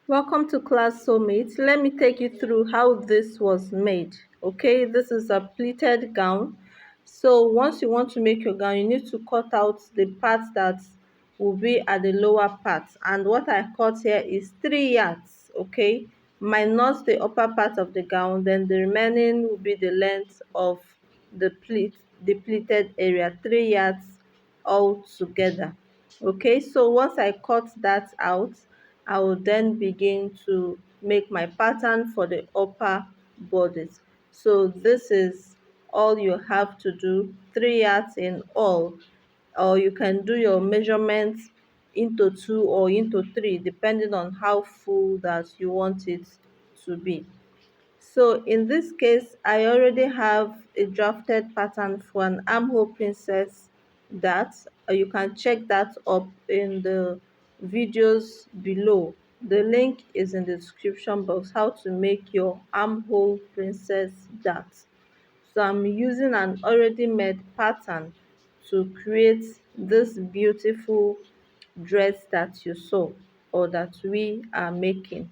Welcome to class soulmate. Let me take you through how this was made. Okay, this is a pleated gown. So once you want to make your gown, you need to cut out the part that will be at the lower part. And what I cut here is 3 yards. Okay, minus the upper part of the gown, then the remaining will be the length of the pleated area, 3 yards all together. Okay, so once I cut that out, I will then begin to make my pattern for the upper bodice. So this is all you have to do, 3 yards in all, or you can do your measurements into 2 or into 3 depending on how full that you want it to be. So in this case, I already have a drafted pattern for an armhole princess that you can check that up in the videos below. The link is in the description box, how to make your armhole princess dart. So I'm using an already made pattern to create this beautiful dress that you saw or that we are making.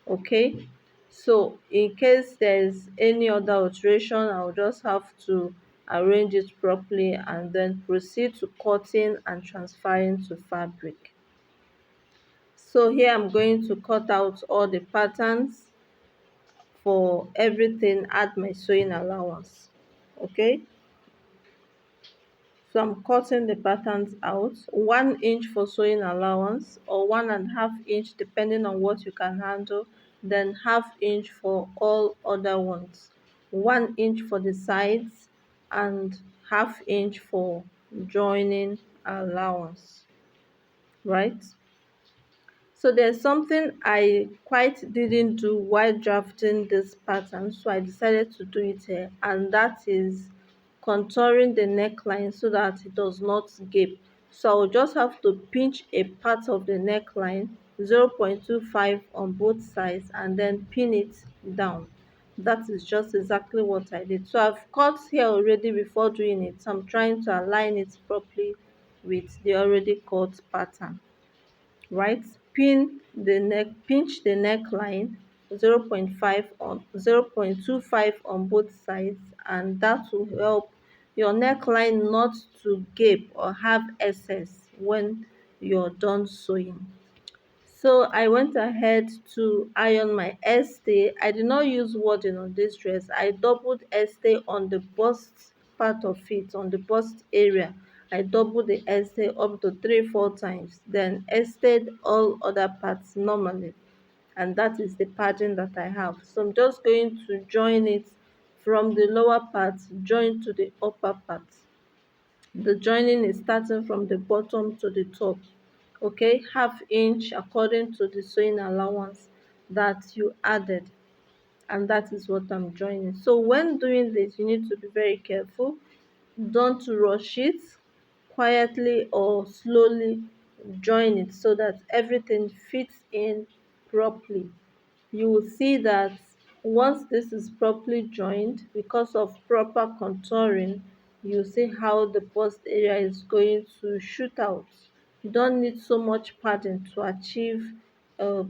Okay, so in case there's any other alteration, I'll just have to arrange it properly and then proceed to cutting and transferring to fabric. So here I'm going to cut out all the patterns for everything, add my sewing allowance. Okay, so I'm cutting the patterns out, 1 inch for sewing allowance or 1.5 inch depending on what you can handle, then 1/2 inch for all other ones, 1 inch for the sides and 1/2 inch for joining allowance, right? So there's something I quite didn't do while drafting this pattern, so I decided to do it here, and that is contouring the neckline so that it does not gape. So I'll just have to pinch a part of the neckline, 0.25 on both sides, and then pin it down. That is just exactly what I did. So I've cut here already before doing it, so I'm trying to align it properly with the already cut pattern, right? Pinch the neckline, 0.25 on both sides, and that will help your neckline not to gape or have excess when you're done sewing. So I went ahead to iron my stay. I did not use wadding on this dress. I doubled stay on the bust part of it, on the bust area. I doubled the stay up to 3 4 times, then stayed all other parts normally, and that is the pattern that I have. So I'm just going to join it from the lower part, join to the upper part. The joining is starting from the bottom to the top. Okay, 1/2 inch according to the sewing allowance that you added, and that is what I'm joining. So when doing this, you need to be very careful. Don't rush it. Quietly or slowly join it so that everything fits in properly. You will see that once this is properly joined, because of proper contouring, you see how the bust area is going to shoot out. You don't need so much padding to achieve a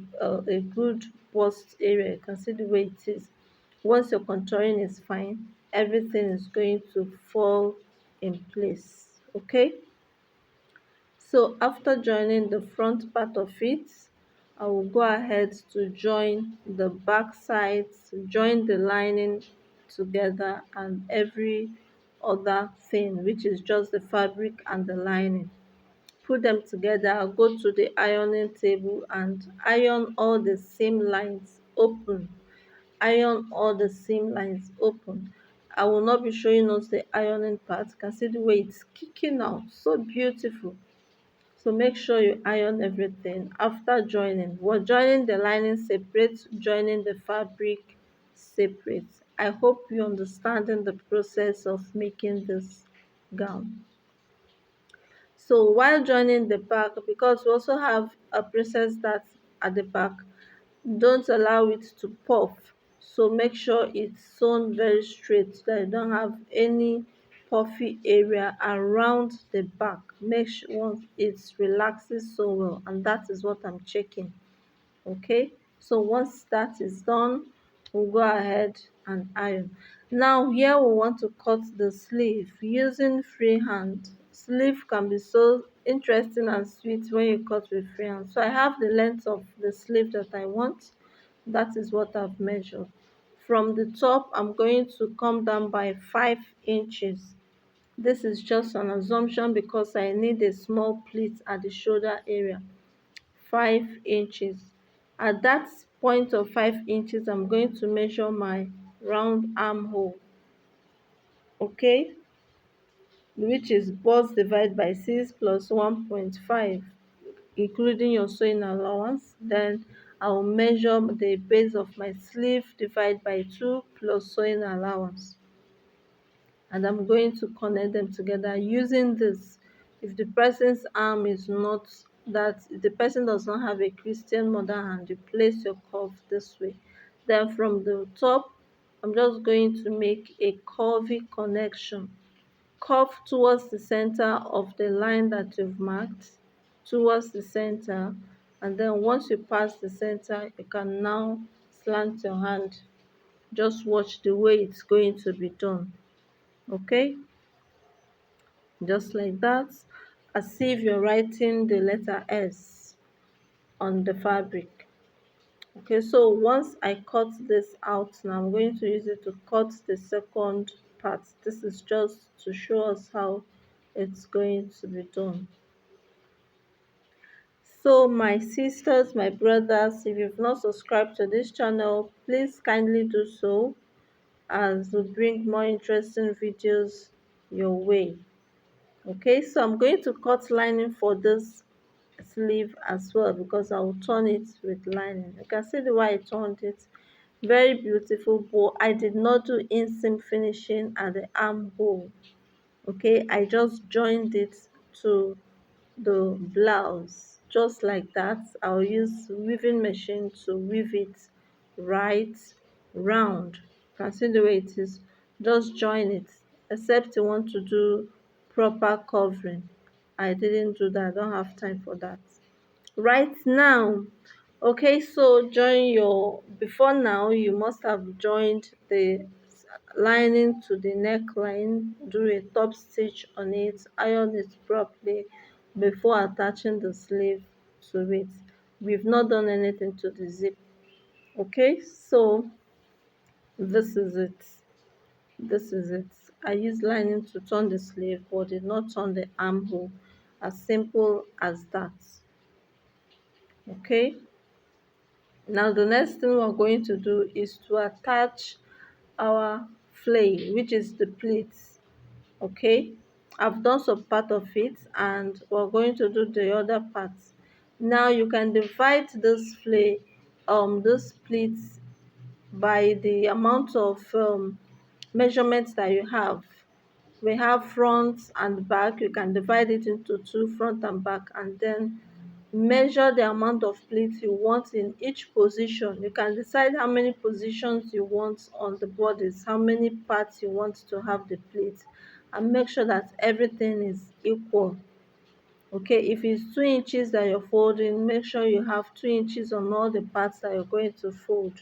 good bust area. You can see the way it is. Once your contouring is fine, everything is going to fall in place. Okay, so after joining the front part of it, I will go ahead to join the back sides, join the lining together and every other thing, which is just the fabric and the lining. Put them together. I'll go to the ironing table and iron all the seam lines open. Iron all the seam lines open. I will not be showing us the ironing part. You can see the way it's kicking out, so beautiful. So make sure you iron everything after joining. We're joining the lining separate, joining the fabric separate. I hope you understanding the process of making this gown. So while joining the back, because we also have a process that's at the back, don't allow it to puff. So make sure it's sewn very straight so that you don't have any puffy area around the back. Make sure it relaxes so well, and that is what I'm checking. Okay, So once that is done, we'll go ahead and iron. Now here we want to cut the sleeve using free hand. Sleeve can be so interesting and sweet when you cut with free hand. So I have the length of the sleeve that I want. That is what I've measured. From the top, I'm going to come down by 5 inches. This is just an assumption because I need a small pleat at the shoulder area. 5 inches. At that point of 5 inches, I'm going to measure my round armhole, okay, which is bust divided by 6 plus 1.5, including your sewing allowance. Then I will measure the base of my sleeve divided by 2 plus sewing allowance, and I'm going to connect them together using this. If the person's arm is not that, if the person does not have a Christian mother hand, you place your cuff this way. Then from the top, I'm just going to make a curvy connection. Curve towards the center of the line that you've marked, towards the center, and then once you pass the center, you can now slant your hand. Just watch the way it's going to be done, okay, just like that, as if you're writing the letter S on the fabric. Okay, so once I cut this out, now I'm going to use it to cut the second part. This is just to show us how it's going to be done. So my sisters, my brothers, if you've not subscribed to this channel, please kindly do so, as we bring more interesting videos your way. Okay, so I'm going to cut lining for this sleeve as well, because I will turn it with lining. You can see the way I turned it, very beautiful, but I did not do inseam finishing at the armhole. Okay, I just joined it to the blouse just like that. I'll use weaving machine to weave it right round. You can see the way it is. Just join it, except you want to do proper covering. I didn't do that. I don't have time for that right now. Okay, so join your, before now you must have joined the lining to the neckline, do a top stitch on it, iron it properly before attaching the sleeve to it. We've not done anything to the zip. Okay, so this is it. This is it. I use lining to turn the sleeve but did not turn the armhole. As simple as that. Okay, now the next thing we're going to do is to attach our flay, which is the pleats. Okay, I've done some part of it and we're going to do the other part. Now you can divide this flay, this pleats, by the amount of measurements that you have. We have front and back. You can divide it into two, front and back, and then measure the amount of pleats you want in each position. You can decide how many positions you want on the bodice, how many parts you want to have the pleats, and make sure that everything is equal. Okay, if it's 2 inches that you're folding, make sure you have 2 inches on all the parts that you're going to fold.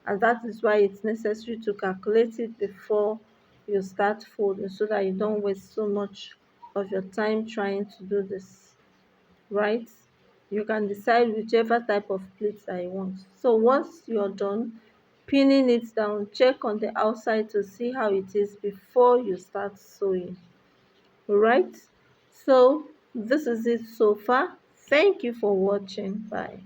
And that is why it's necessary to calculate it before you start folding, so that you don't waste so much of your time trying to do this, right? You can decide whichever type of pleats that you want. So once you're done pinning it down, check on the outside to see how it is before you start sewing. All right, so this is it so far. Thank you for watching. Bye.